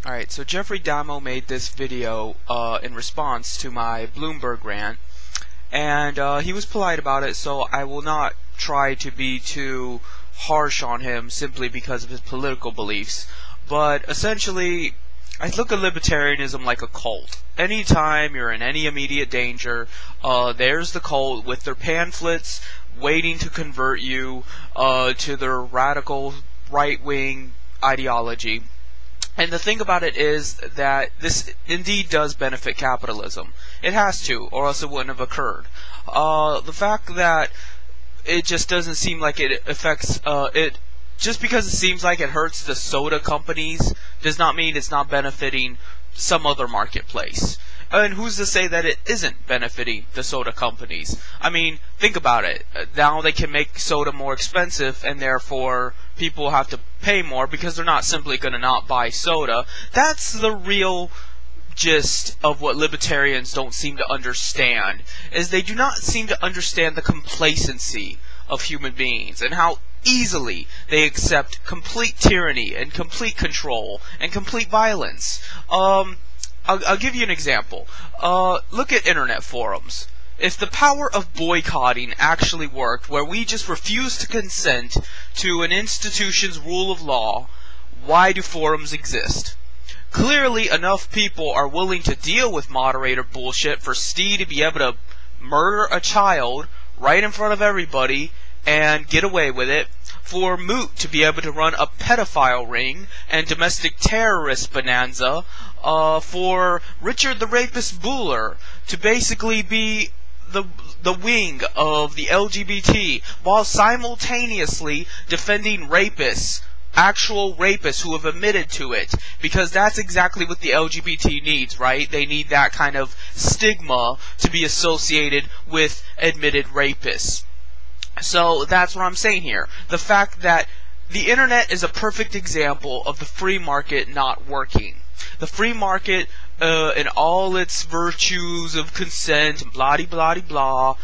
Alright, so Jeffrey Dahmer made this video in response to my Bloomberg rant, and he was polite about it, so I will not try to be too harsh on him simply because of his political beliefs. But essentially, I look at libertarianism like a cult. Anytime you're in any immediate danger, there's the cult with their pamphlets waiting to convert you to their radical right-wing ideology. And the thing about it is that this indeed does benefit capitalism. It has to, or else it wouldn't have occurred. The fact that it just doesn't seem like it affects it, just because it seems like it hurts the soda companies, does not mean it's not benefiting some other marketplace. And who's to say that it isn't benefiting the soda companies? I mean, think about it. Now they can make soda more expensive, and therefore people have to pay more because they're not simply going to not buy soda. That's the real gist of what libertarians don't seem to understand, is they do not seem to understand the complacency of human beings and how easily they accept complete tyranny and complete control and complete violence. I'll give you an example. Look at internet forums. If the power of boycotting actually worked, where we just refuse to consent to an institution's rule of law, why do forums exist? Clearly, enough people are willing to deal with moderator bullshit for Steve to be able to murder a child right in front of everybody and get away with it, for Moot to be able to run a pedophile ring and domestic terrorist bonanza, for Richard the Rapist Buller to basically be the wing of the LGBT, while simultaneously defending rapists, actual rapists who have admitted to it, because that's exactly what the LGBT needs, right? They need that kind of stigma to be associated with admitted rapists. So that's what I'm saying here. The fact that the internet is a perfect example of the free market not working. The free market, in all its virtues of consent, blah-de-blah-de-blah,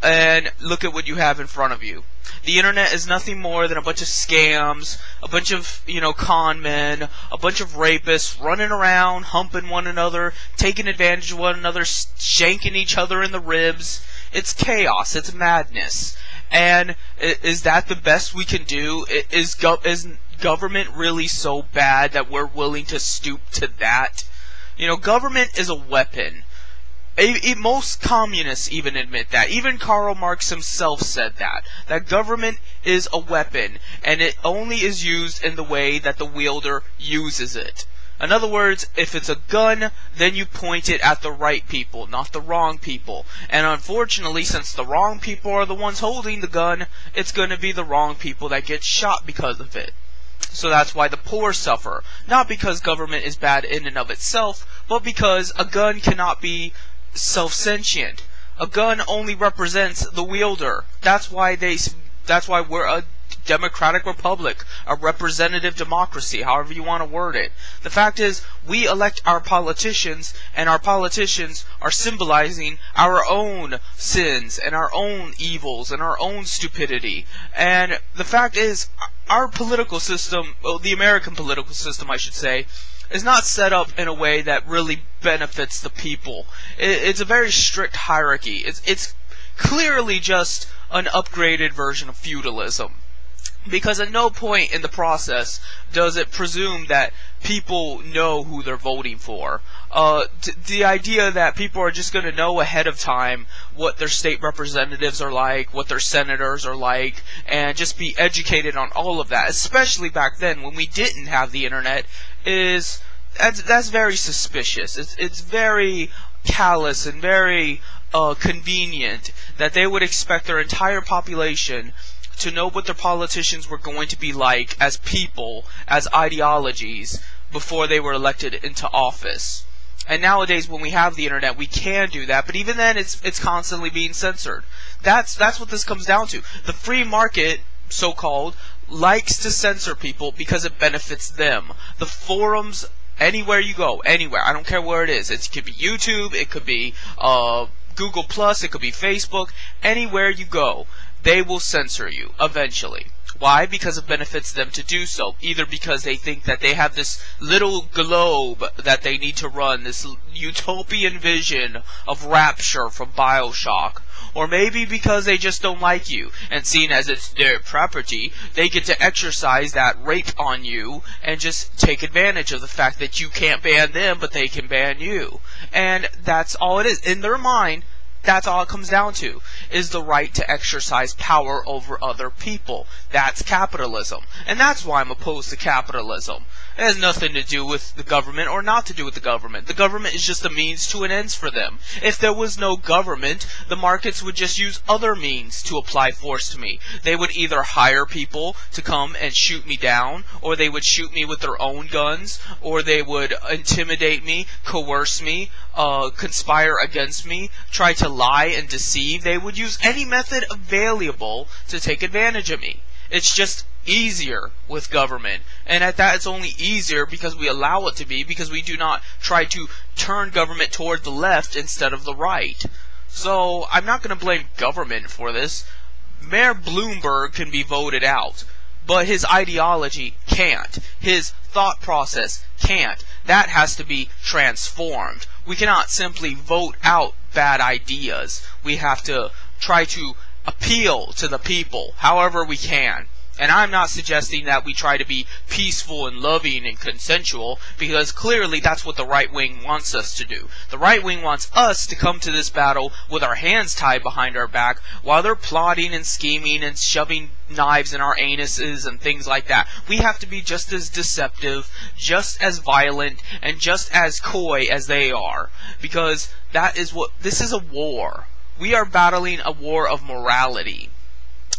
and look at what you have in front of you. The internet is nothing more than a bunch of scams, a bunch of, con men, a bunch of rapists running around, humping one another, taking advantage of one another, shanking each other in the ribs. It's chaos. It's madness. And is that the best we can do? Is government really so bad that we're willing to stoop to that? Government is a weapon. Most communists even admit that. Even Karl Marx himself said that government is a weapon, and it only is used in the way that the wielder uses it. In other words, if it's a gun, then you point it at the right people, not the wrong people. And unfortunately, since the wrong people are the ones holding the gun, it's going to be the wrong people that get shot because of it. So that's why the poor suffer. Not because government is bad in and of itself, but because a gun cannot be self-sentient. A gun only represents the wielder. That's why we're a democratic republic, a representative democracy, however you want to word it. The fact is, we elect our politicians, and our politicians are symbolizing our own sins and our own evils and our own stupidity. And the fact is, our political system, well, the American political system, I should say, is not set up in a way that really benefits the people. It's a very strict hierarchy. It's clearly just an upgraded version of feudalism. Because at no point in the process does it presume that people know who they're voting for. The idea that people are just going to know ahead of time what their state representatives are like, what their senators are like, and just be educated on all of that, especially back then when we didn't have the internet, that's very suspicious. It's very callous and very convenient that they would expect their entire population to know what their politicians were going to be like as people, as ideologies, before they were elected into office. And nowadays, when we have the internet, we can do that, but even then, it's constantly being censored. That's what this comes down to. The free market, so-called, likes to censor people because it benefits them. The forums, anywhere you go, anywhere, I don't care where it is. It could be YouTube, it could be Google+, it could be Facebook, anywhere you go, they will censor you, eventually. Why? Because it benefits them to do so. Either because they think that they have this little globe that they need to run, this utopian vision of rapture from BioShock. Or maybe because they just don't like you, and seeing as it's their property, they get to exercise that rape on you and just take advantage of the fact that you can't ban them, but they can ban you. And that's all it is. In their mind, that's all it comes down to, is the right to exercise power over other people. That's capitalism. And that's why I'm opposed to capitalism. It has nothing to do with the government or not to do with the government. The government is just a means to an end for them. If there was no government, the markets would just use other means to apply force to me. They would either hire people to come and shoot me down, or they would shoot me with their own guns, or they would intimidate me, coerce me, conspire against me, try to lie and deceive. They would use any method available to take advantage of me. It's just easier with government, and at that it's only easier because we allow it to be, because we do not try to turn government toward the left instead of the right. So I'm not going to blame government for this. Mayor Bloomberg can be voted out, but his ideology can't. His thought process can't. That has to be transformed. We cannot simply vote out bad ideas. We have to try to appeal to the people however we can. And I'm not suggesting that we try to be peaceful and loving and consensual, because clearly that's what the right wing wants us to do. The right wing wants us to come to this battle with our hands tied behind our back while they're plotting and scheming and shoving knives in our anuses and things like that. We have to be just as deceptive, just as violent, and just as coy as they are, because that is what this is. A war. We are battling a war of morality.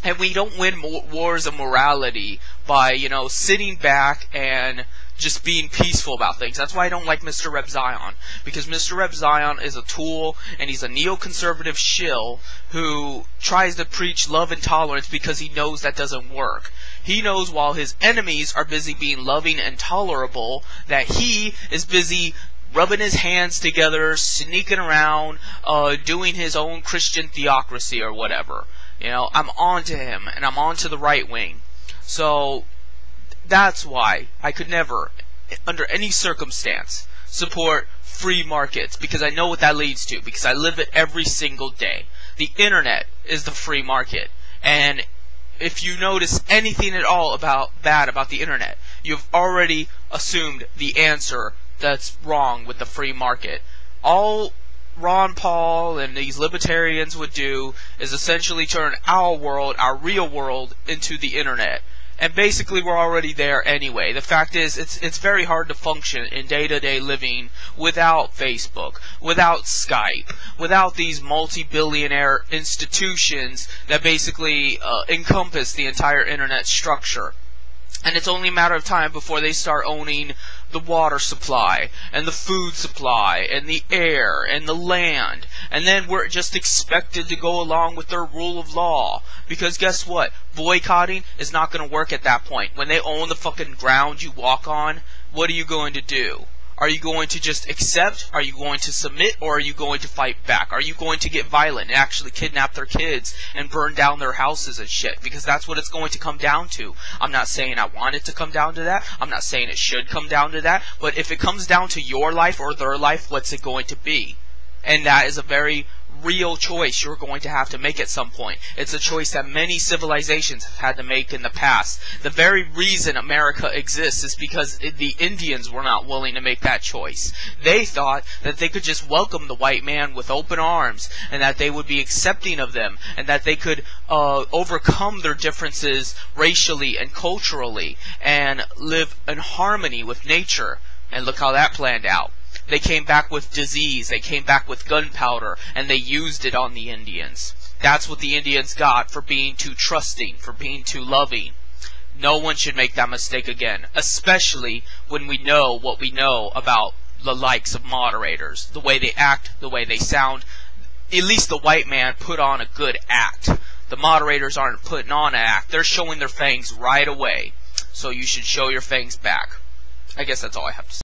And we don't win wars of morality by, sitting back and just being peaceful about things. That's why I don't like Mr. Reb Zion. Because Mr. Reb Zion is a tool, and he's a neoconservative shill who tries to preach love and tolerance because he knows that doesn't work. He knows while his enemies are busy being loving and tolerable, that he is busy rubbing his hands together, sneaking around, doing his own Christian theocracy or whatever. I'm on to him, and I'm on to the right wing. So that's why I could never, under any circumstance, support free markets, because I know what that leads to, because I live it every single day. The internet is the free market, and if you notice anything at all bad about the internet, you've already assumed the answer that's wrong with the free market. All Ron Paul and these libertarians would do is essentially turn our world, our real world, into the internet. And basically we're already there anyway. The fact is, it's very hard to function in day-to-day living without Facebook, without Skype, without these multi-billionaire institutions that basically encompass the entire internet structure. And it's only a matter of time before they start owning the water supply, and the food supply, and the air, and the land. And then we're just expected to go along with their rule of law. Because guess what? Boycotting is not going to work at that point. When they own the fucking ground you walk on, what are you going to do? Are you going to just accept? Are you going to submit? Or are you going to fight back? Are you going to get violent and actually kidnap their kids and burn down their houses and shit? Because that's what it's going to come down to. I'm not saying I want it to come down to that. I'm not saying it should come down to that. But if it comes down to your life or their life, what's it going to be? And that is a very real choice you're going to have to make at some point. It's a choice that many civilizations have had to make in the past. The very reason America exists is because the Indians were not willing to make that choice. They thought that they could just welcome the white man with open arms, and that they would be accepting of them, and that they could overcome their differences racially and culturally, and live in harmony with nature. And look how that planned out. They came back with disease, they came back with gunpowder, and they used it on the Indians. That's what the Indians got for being too trusting, for being too loving. No one should make that mistake again, especially when we know what we know about the likes of moderators. The way they act, the way they sound. At least the white man put on a good act. The moderators aren't putting on an act. They're showing their fangs right away. So you should show your fangs back. I guess that's all I have to say.